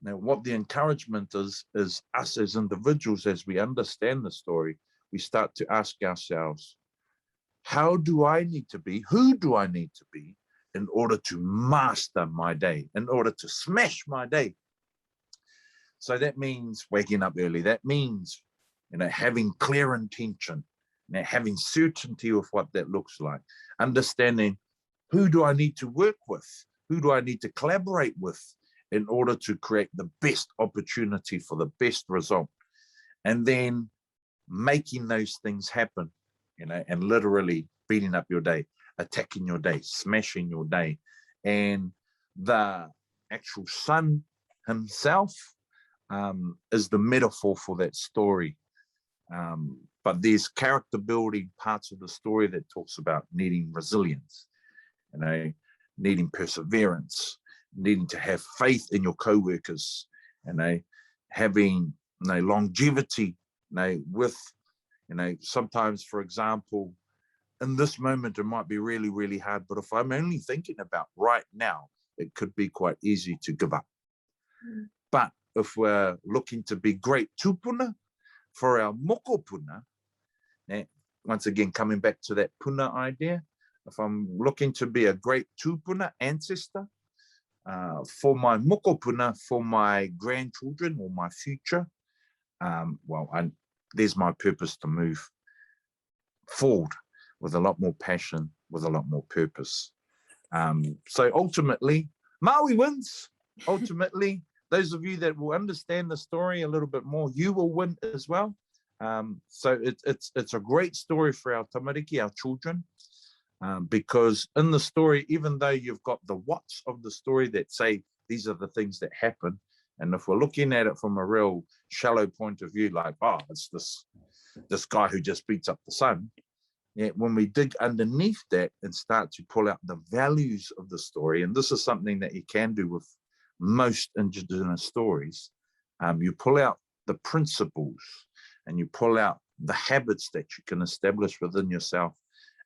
Now, what the encouragement is us as individuals, as we understand the story, we start to ask ourselves, how do I need to be? Who do I need to be in order to master my day, in order to smash my day? So that means waking up early. That means, having clear intention, having certainty of what that looks like, understanding who do I need to work with? Who do I need to collaborate with in order to create the best opportunity for the best result? And then making those things happen, and literally beating up your day, attacking your day, smashing your day. And the actual sun himself is the metaphor for that story. But there's character building parts of the story that talks about needing resilience, needing perseverance, needing to have faith in your co-workers, having longevity, with, sometimes, for example, in this moment, it might be really, really hard, but if I'm only thinking about right now, it could be quite easy to give up. But if we're looking to be great tupuna for our moko puna, once again, coming back to that puna idea, if I'm looking to be a great tupuna ancestor for my moko puna, for my grandchildren or my future, there's my purpose to move forward with a lot more passion, with a lot more purpose. So ultimately, Maui wins. Ultimately, those of you that will understand the story a little bit more, you will win as well. So it's a great story for our tamariki, our children, because in the story, even though you've got the what's of the story that say these are the things that happen, and if we're looking at it from a real shallow point of view, like, oh, it's this guy who just beats up the sun. Yeah, when we dig underneath that and start to pull out the values of the story, and this is something that you can do with most Indigenous stories, you pull out the principles and you pull out the habits that you can establish within yourself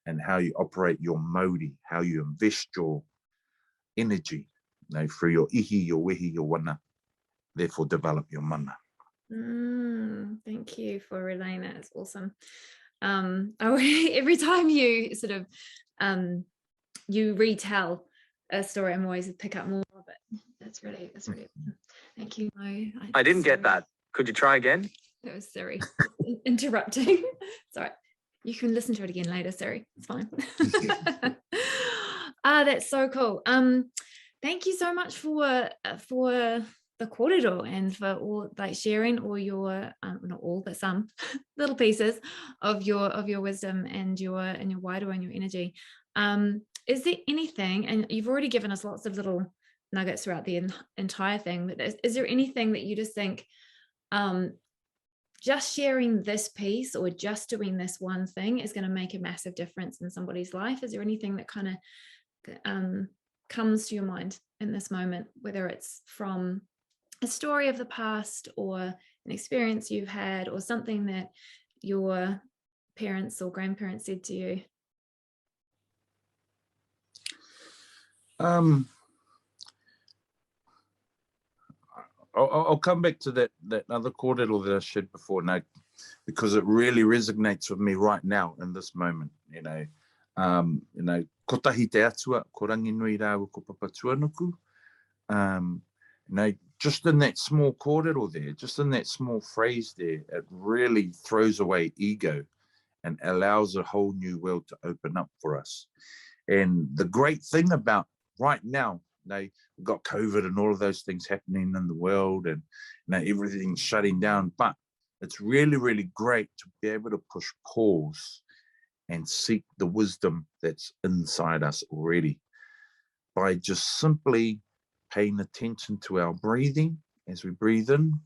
and how you operate your mauri, how you invest your energy, through your ihi, your wehi, your wana, therefore develop your mana. Thank you for relaying that. It's awesome. Every time you sort of you retell a story, I'm always pick up more of it. That's really thank you, Mo. I didn't get that. Could you try again? That was Siri interrupting. Sorry, you can listen to it again later, Siri. It's fine. That's so cool. Thank you so much for the kōrero and for all, like, sharing all your not all but some little pieces of your wisdom and your wairoa and your energy. Is there anything, and you've already given us lots of little nuggets throughout the entire thing, but is there anything that you just think just sharing this piece or just doing this one thing is going to make a massive difference in somebody's life? Is there anything that kind of comes to your mind in this moment, whether it's from a story of the past or an experience you've had or something that your parents or grandparents said to you? I'll come back to that other kōrero that I shared before, because it really resonates with me right now in this moment. Kotahi te atua, ko rangi nui rāua ko papa tuanuku. Just in that small kōrero there, just in that small phrase there, it really throws away ego and allows a whole new world to open up for us. And the great thing about right now, we've got COVID and all of those things happening in the world, and everything's shutting down, but it's really, really great to be able to push pause and seek the wisdom that's inside us already by just simply paying attention to our breathing as we breathe in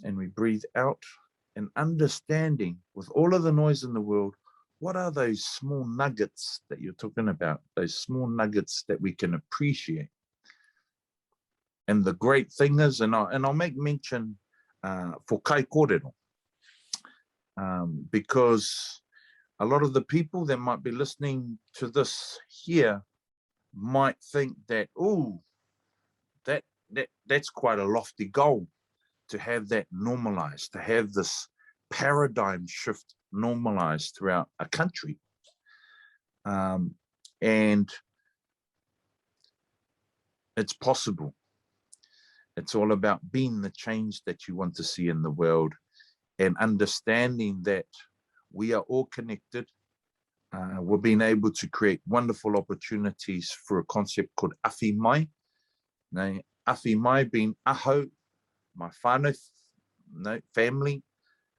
and we breathe out, and understanding with all of the noise in the world, what are those small nuggets that you're talking about, those small nuggets that we can appreciate. And the great thing is, and I'll make mention for kai kōrero, because a lot of the people that might be listening to this here might think that, oh, that that's quite a lofty goal, to have that normalized, to have this paradigm shift normalized throughout a country. And it's possible. It's all about being the change that you want to see in the world, and understanding that we are all connected. We're being able to create wonderful opportunities for a concept called awhi mai. Now, awhi mai being aho, my whānau, family,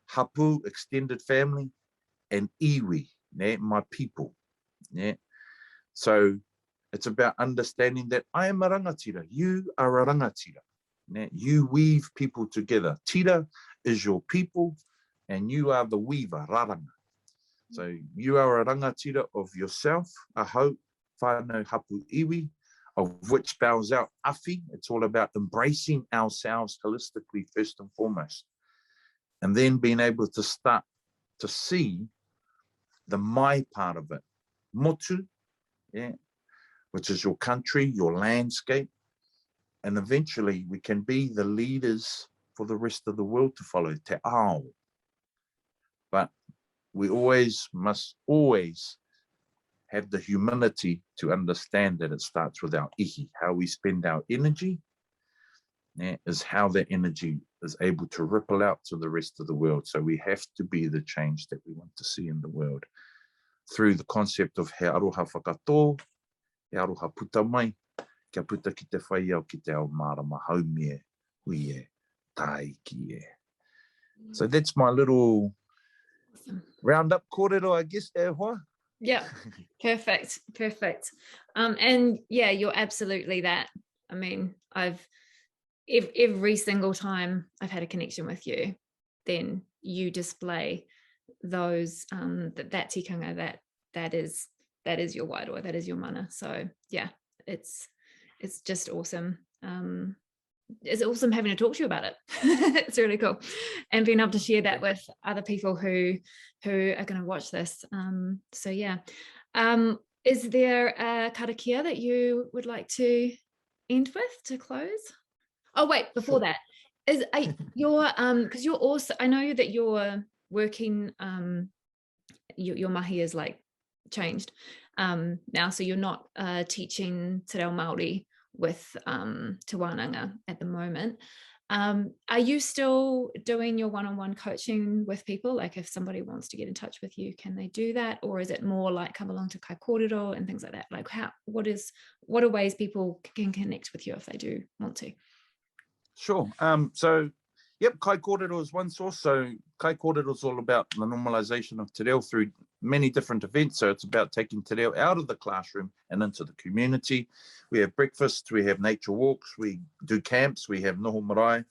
hapu, extended family, and iwi, my people. So it's about understanding that I am a rangatira, you are a rangatira. You weave people together. Tira is your people, and you are the weaver, raranga. So you are a rangatira of yourself, aho, whānau, hapu, iwi, of which spells out awhi. It's all about embracing ourselves holistically first and foremost, and then being able to start to see the mai part of it, motu, which is your country, your landscape, and eventually we can be the leaders for the rest of the world to follow, te ao. But we must always have the humility to understand that it starts with our ihi. How we spend our energy is how that energy is able to ripple out to the rest of the world. So we have to be the change that we want to see in the world through the concept of he aroha whakatō, he aroha puta mai, kia puta ki te whai au ki te ao marama haumie, hui e, tai ki e. So that's my little roundup kōrero, I guess, e hoa. Yeah, perfect. And yeah, you're absolutely that. I mean, every single time I've had a connection with you, then you display those that tikanga, that is your wairoa, that is your mana. So yeah, it's just awesome. It's awesome having to talk to you about it. It's really cool, and being able to share that with other people who are going to watch this. So yeah, is there a karakia that you would like to end with to close? Oh wait, before that, because you're also, I know that you're working, your mahi is like changed now, so you're not teaching Te Reo Māori with Te Wānanga at the moment. Are you still doing your one-on-one coaching with people? Like if somebody wants to get in touch with you, can they do that? Or is it more like come along to kai kōrero and things like that? Like what are ways people can connect with you if they do want to? Sure. So, yep, kai kōrero is one source. So kai kōrero is all about the normalization of te reo through many different events. So it's about taking te reo out of the classroom and into the community. We have breakfasts, we have nature walks, we do camps, we have noho marae.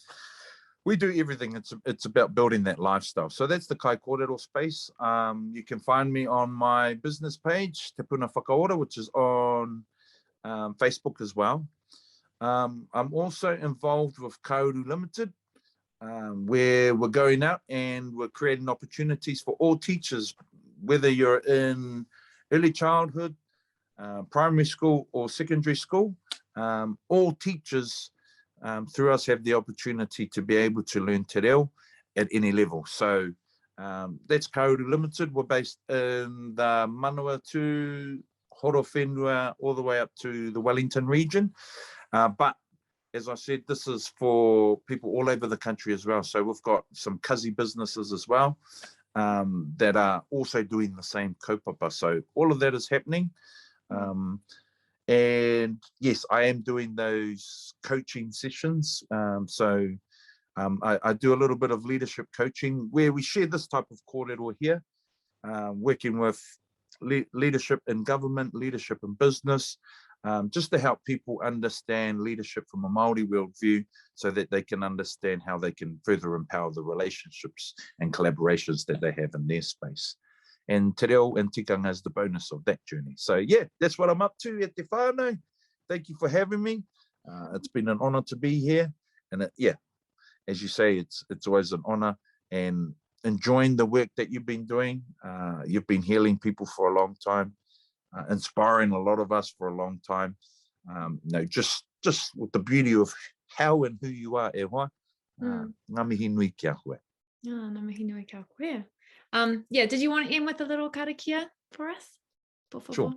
We do everything. It's about building that lifestyle. So that's the kai kōrero space. You can find me on my business page, Te Puna Whakaora, which is on Facebook as well. I'm also involved with Kauru Limited, where we're going out and we're creating opportunities for all teachers, whether you're in early childhood, primary school or secondary school. All teachers through us have the opportunity to be able to learn te reo at any level. So that's Kauru Limited. We're based in the Manawatu, Horowhenua, all the way up to the Wellington region. But as I said, this is for people all over the country as well. So we've got some kazi businesses as well that are also doing the same kaupapa. So all of that is happening. And yes, I am doing those coaching sessions. I do a little bit of leadership coaching where we share this type of kōrero here, working with leadership in government, leadership in business, just to help people understand leadership from a Māori worldview so that they can understand how they can further empower the relationships and collaborations that they have in their space. And te reo and tikanga is the bonus of that journey. So yeah, that's what I'm up to at Te Whanau. Thank you for having me. It's been an honor to be here. And yeah, as you say, it's always an honor, and enjoying the work that you've been doing. You've been healing people for a long time. Inspiring a lot of us for a long time. Just with the beauty of how and who you are, e hoa. Ngā mihi nui kia koe. Oh, ngā mihi nui kia koe. Yeah, did you want to end with a little karakia for us? Por favor. Sure.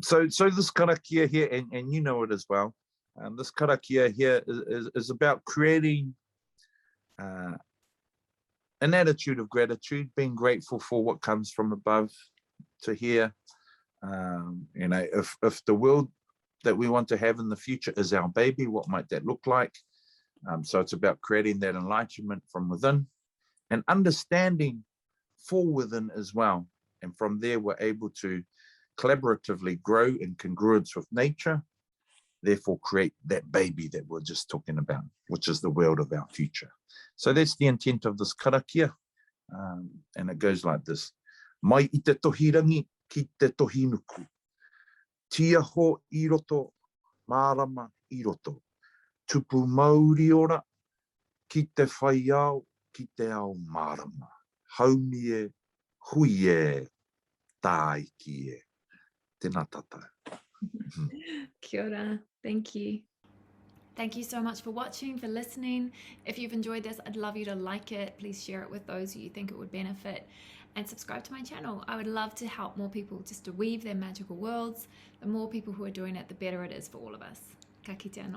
So this karakia here, and you know it as well, this karakia here is about creating an attitude of gratitude, being grateful for what comes from above to here. You know, if the world that we want to have in the future is our baby, what might that look like? So it's about creating that enlightenment from within and understanding for within as well. And from there, we're able to collaboratively grow in congruence with nature, therefore create that baby that we're just talking about, which is the world of our future. So that's the intent of this karakia. And it goes like this. Mai I te tohirangi ki te tohinuku. Tia ho I roto, marama I roto. Tupu Māori ora, ki te whaiao, ki te ao marama. Haumi e, hui e, tā iki e. Tēnā tātou. Kia ora. Thank you. Thank you so much for watching, for listening. If you've enjoyed this, I'd love you to like it. Please share it with those who you think it would benefit, and subscribe to my channel. I would love to help more people just to weave their magical worlds. The more people who are doing it, the better it is for all of us. Ka kite anō.